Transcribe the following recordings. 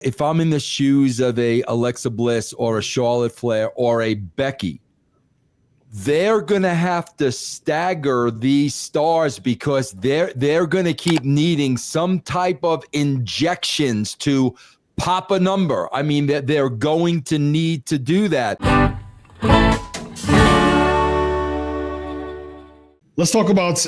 If I'm in the shoes of a Alexa Bliss or a Charlotte Flair or a Becky, they're going to have to stagger these stars because they're going to keep needing some type of injections to pop a number. I mean, they're going to need to do that. Let's talk about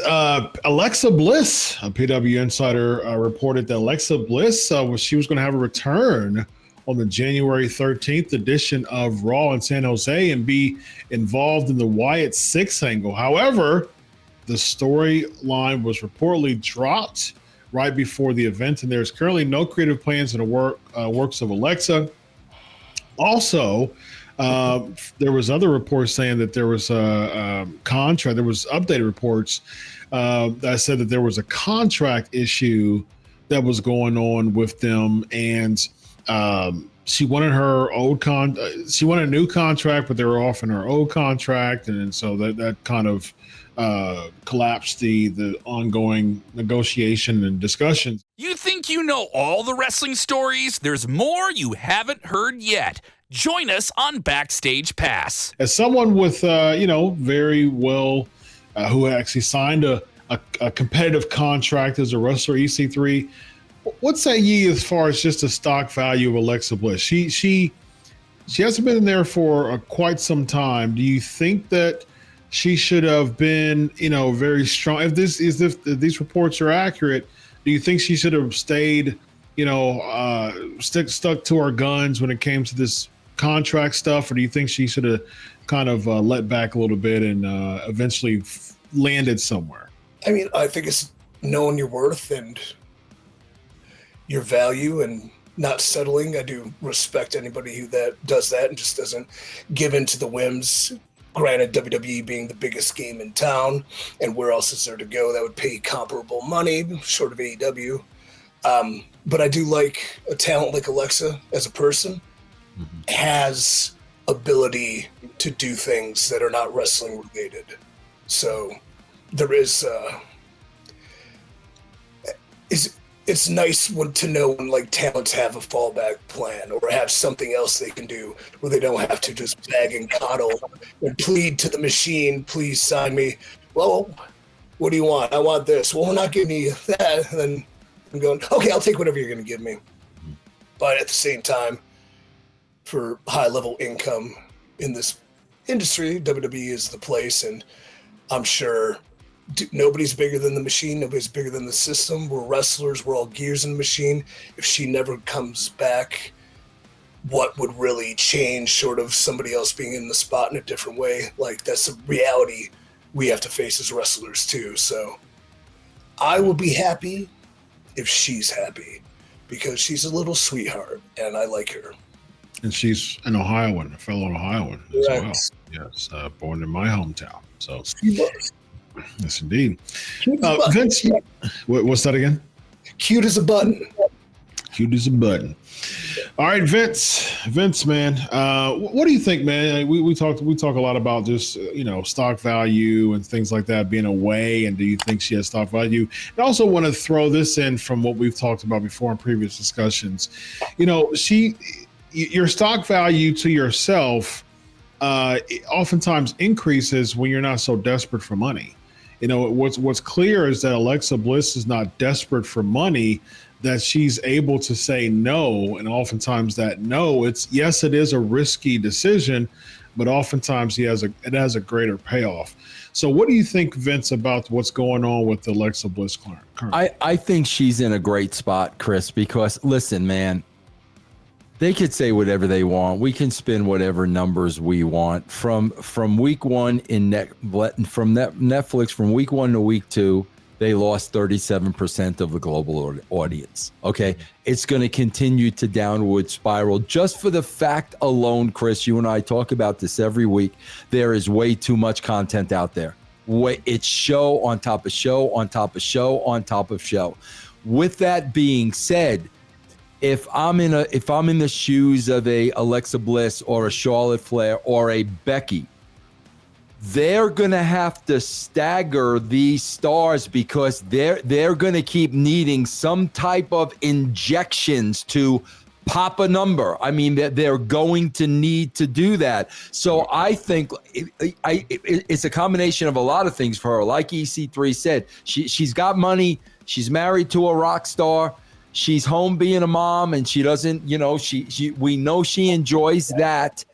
Alexa Bliss. A PW Insider reported that Alexa Bliss she was going to have a return on the January 13th edition of Raw in San Jose and be involved in the Wyatt 6 angle. However, the storyline was reportedly dropped right before the event, and there's currently no creative plans in the works of Alexa. Also, there was other reports saying that there was a contract. There was updated reports that said that there was a contract issue that was going on with them, and she wanted her old she wanted a new contract, but they were offering her old contract, and so that kind of collapsed the ongoing negotiation and discussions. You think you know all the wrestling stories? There's more you haven't heard yet. Join us on Backstage Pass. As someone with, very well, who actually signed a competitive contract as a wrestler, EC3, what say ye as far as just the stock value of Alexa Bliss? She hasn't been in there for quite some time. Do you think that she should have been, very strong? If these reports are accurate, do you think she should have stayed, stuck to her guns when it came to this contract stuff, or do you think she should have kind of let back a little bit and eventually landed somewhere? I mean, I think it's knowing your worth and your value and not settling. I do respect anybody who does that and just doesn't give in to the whims. Granted, WWE being the biggest game in town, and where else is there to go that would pay comparable money short of AEW? But I do like a talent like Alexa as a person. Has ability to do things that are not wrestling related. So there is it's nice to know when like talents have a fallback plan or have something else they can do where they don't have to just beg and coddle and plead to the machine, please sign me. Well, what do you want? I want this. Well, we're not giving you that. And then I'm going, okay, I'll take whatever you're going to give me. But at the same time, for high-level income in this industry, WWE is the place, and I'm sure nobody's bigger than the machine, nobody's bigger than the system. We're wrestlers, we're all gears in the machine. If she never comes back, what would really change short of somebody else being in the spot in a different way? Like, that's a reality we have to face as wrestlers too. So I will be happy if she's happy because she's a little sweetheart and I like her. And she's an Ohioan, a fellow Ohioan as well. Yes, born in my hometown. So, yes, indeed. Vince, what's that again? Cute as a button. Cute as a button. All right, Vince, man. What do you think, man? We talk a lot about just stock value and things like that being away. And do you think she has stock value? I also want to throw this in from what we've talked about before in previous discussions. Your stock value to yourself oftentimes increases when you're not so desperate for money. What's clear is that Alexa Bliss is not desperate for money, that she's able to say no. And oftentimes that no, it is a risky decision, but oftentimes it has a greater payoff. So what do you think, Vince, about what's going on with Alexa Bliss currently? I think she's in a great spot, Chris, because listen, man, they could say whatever they want. We can spin whatever numbers we want from week one from Netflix. From week 1 to week 2, they lost 37% of the global audience. Okay, it's going to continue to downward spiral just for the fact alone, Chris. You and I talk about this every week. There is way too much content out there. It's show on top of show on top of show on top of show. With that being said, if I'm in the shoes of a Alexa Bliss or a Charlotte Flair or a Becky, they're going to have to stagger these stars because they're going to keep needing some type of injections to pop a number. I mean, they're going to need to do that. So I think it's a combination of a lot of things for her. Like EC3 said, she's got money. She's married to a rock star. She's home being a mom, and she doesn't, we know she enjoys that.